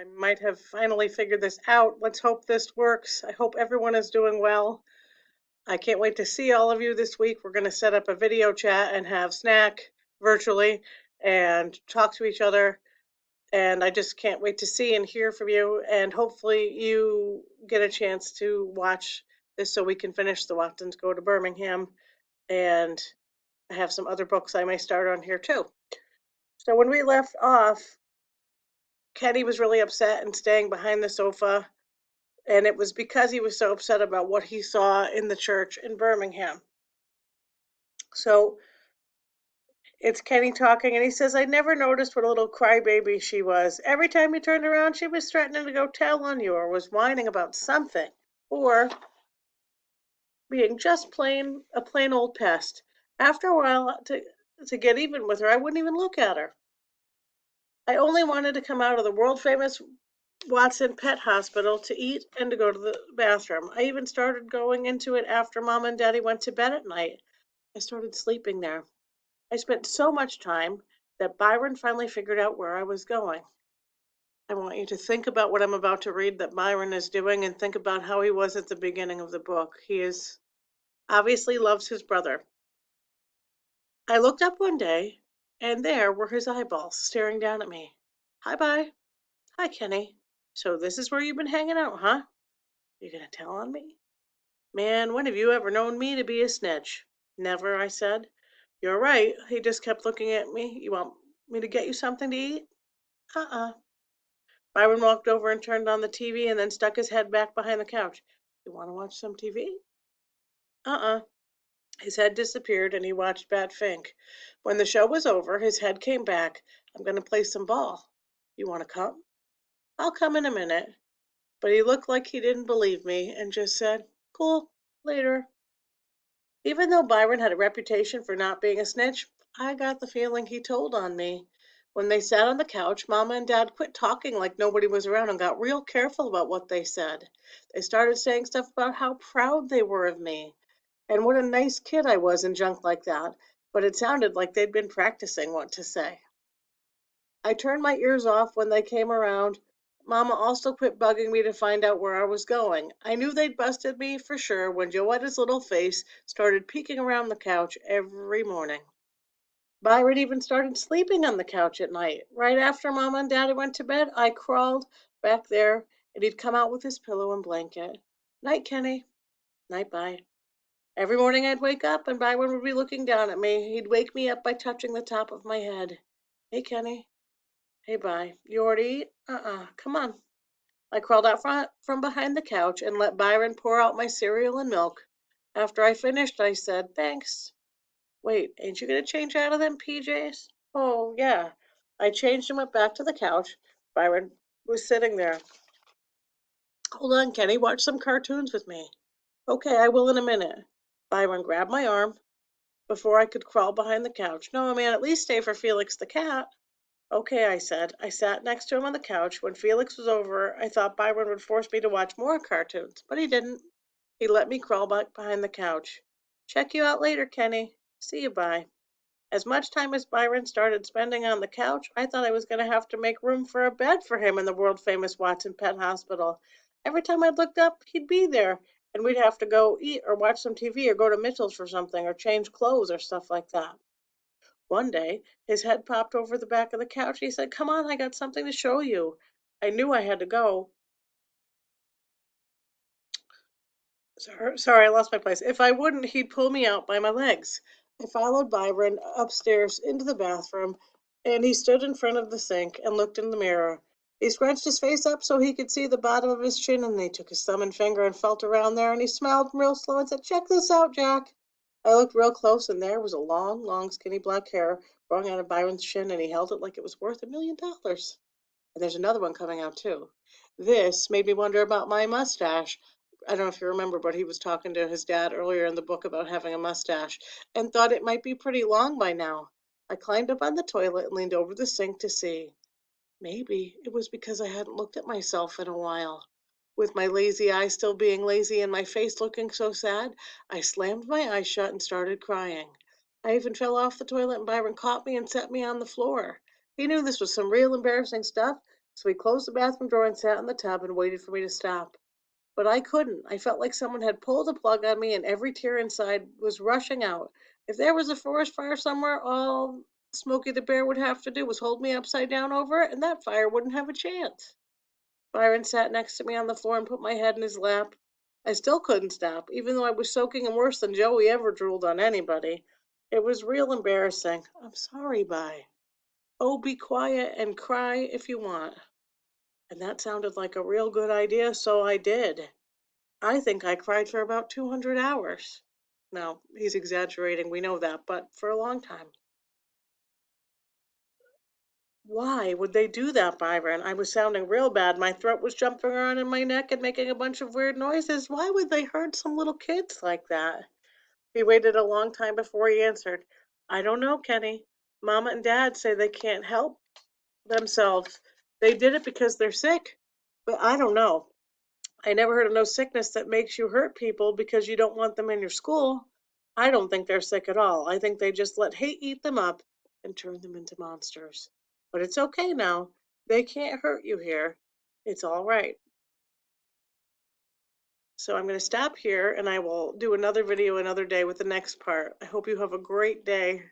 I might have finally figured this out. Let's hope this works. I hope everyone is doing well. I can't wait to see all of you this week. We're going to set up a video chat and have snack virtually and talk to each other. And I just can't wait to see and hear from you. And hopefully you get a chance to watch this so we can finish The Watsons Go to Birmingham. And I have some other books I may start on here too. So when we left off, Kenny was really upset and staying behind the sofa. And it was because he was so upset about what he saw in the church in Birmingham. So it's Kenny talking, and he says, I never noticed what a little crybaby she was. Every time you turned around, she was threatening to go tell on you or was whining about something or being just a plain old pest. After a while, to get even with her, I wouldn't even look at her. I only wanted to come out of the world famous Watson Pet Hospital to eat and to go to the bathroom. I even started going into it after Mom and Daddy went to bed at night. I started sleeping there. I spent so much time that Byron finally figured out where I was going. I want you to think about what I'm about to read that Byron is doing and think about how he was at the beginning of the book. He is obviously loves his brother. I looked up one day, and there were his eyeballs staring down at me. Hi, Bye. Hi, Kenny. So this is where you've been hanging out, huh? You gonna tell on me? Man, when have you ever known me to be a snitch? Never, I said. You're right. He just kept looking at me. You want me to get you something to eat? Uh-uh. Byron walked over and turned on the TV and then stuck his head back behind the couch. You want to watch some TV? Uh-uh. His head disappeared and he watched Bat Fink. When the show was over, his head came back. I'm going to play some ball. You want to come? I'll come in a minute. But he looked like he didn't believe me and just said, cool, later. Even though Byron had a reputation for not being a snitch, I got the feeling he told on me. When they sat on the couch, Mama and Dad quit talking like nobody was around and got real careful about what they said. They started saying stuff about how proud they were of me and what a nice kid I was and junk like that, but it sounded like they'd been practicing what to say. I turned my ears off when they came around. Mama also quit bugging me to find out where I was going. I knew they'd busted me for sure when Joetta's little face started peeking around the couch every morning. Byron even started sleeping on the couch at night. Right after Mama and Daddy went to bed, I crawled back there and he'd come out with his pillow and blanket. Night, Kenny. Night, Bye. Every morning I'd wake up and Byron would be looking down at me. He'd wake me up by touching the top of my head. Hey, Kenny. Hey, Bye. You already eat? Come on. I crawled out from behind the couch and let Byron pour out my cereal and milk. After I finished, I said, thanks. Wait, ain't you gonna change out of them PJs? Oh, yeah. I changed and went back to the couch. Byron was sitting there. Hold on, Kenny, watch some cartoons with me. Okay, I will in a minute. Byron grabbed my arm before I could crawl behind the couch. No, man, at least stay for Felix the cat. Okay, I said. I sat next to him on the couch. When Felix was over, I thought Byron would force me to watch more cartoons, but he didn't. He let me crawl back behind the couch. Check you out later, Kenny. See you, bye. As much time as Byron started spending on the couch, I thought I was going to have to make room for a bed for him in the world famous Watson Pet Hospital. Every time I looked up, he'd be there, and we'd have to go eat or watch some TV or go to Mitchell's for something or change clothes or stuff like that. One day, his head popped over the back of the couch. He said, come on, I got something to show you. I knew I had to go. Sorry, I lost my place. If I wouldn't, he'd pull me out by my legs. I followed Byron upstairs into the bathroom, and he stood in front of the sink and looked in the mirror. He scrunched his face up so he could see the bottom of his chin, and he took his thumb and finger and felt around there, and he smiled real slow and said, check this out, Jack. I looked real close, and there was a long, long, skinny black hair growing out of Byron's chin, and he held it like it was worth $1 million. And there's another one coming out, too. This made me wonder about my mustache. I don't know if you remember, but he was talking to his dad earlier in the book about having a mustache and thought it might be pretty long by now. I climbed up on the toilet and leaned over the sink to see. Maybe it was because I hadn't looked at myself in a while. With my lazy eyes still being lazy and my face looking so sad, I slammed my eyes shut and started crying. I even fell off the toilet and Byron caught me and set me on the floor. He knew this was some real embarrassing stuff, So he closed the bathroom door and sat in the tub and waited for me to stop. But I couldn't. I felt like someone had pulled a plug on me and every tear inside was rushing out. If there was a forest fire somewhere, all Smokey the Bear would have to do was hold me upside down over it, and that fire wouldn't have a chance. Byron sat next to me on the floor and put my head in his lap. I still couldn't stop, even though I was soaking and worse than Joey ever drooled on anybody. It was real embarrassing. I'm sorry, Bye. Oh, be quiet and cry if you want. And that sounded like a real good idea, so I did. I think I cried for about 200 hours. Now, he's exaggerating, we know that, but for a long time. Why would they do that, Byron? I was sounding real bad. My throat was jumping around in my neck and making a bunch of weird noises. Why would they hurt some little kids like that? He waited a long time before he answered. I don't know, Kenny. Mama and Dad say they can't help themselves. They did it because they're sick. But I don't know. I never heard of no sickness that makes you hurt people because you don't want them in your school. I don't think they're sick at all. I think they just let hate eat them up and turn them into monsters. But it's okay now. They can't hurt you here. It's all right. So I'm going to stop here and I will do another video another day with the next part. I hope you have a great day.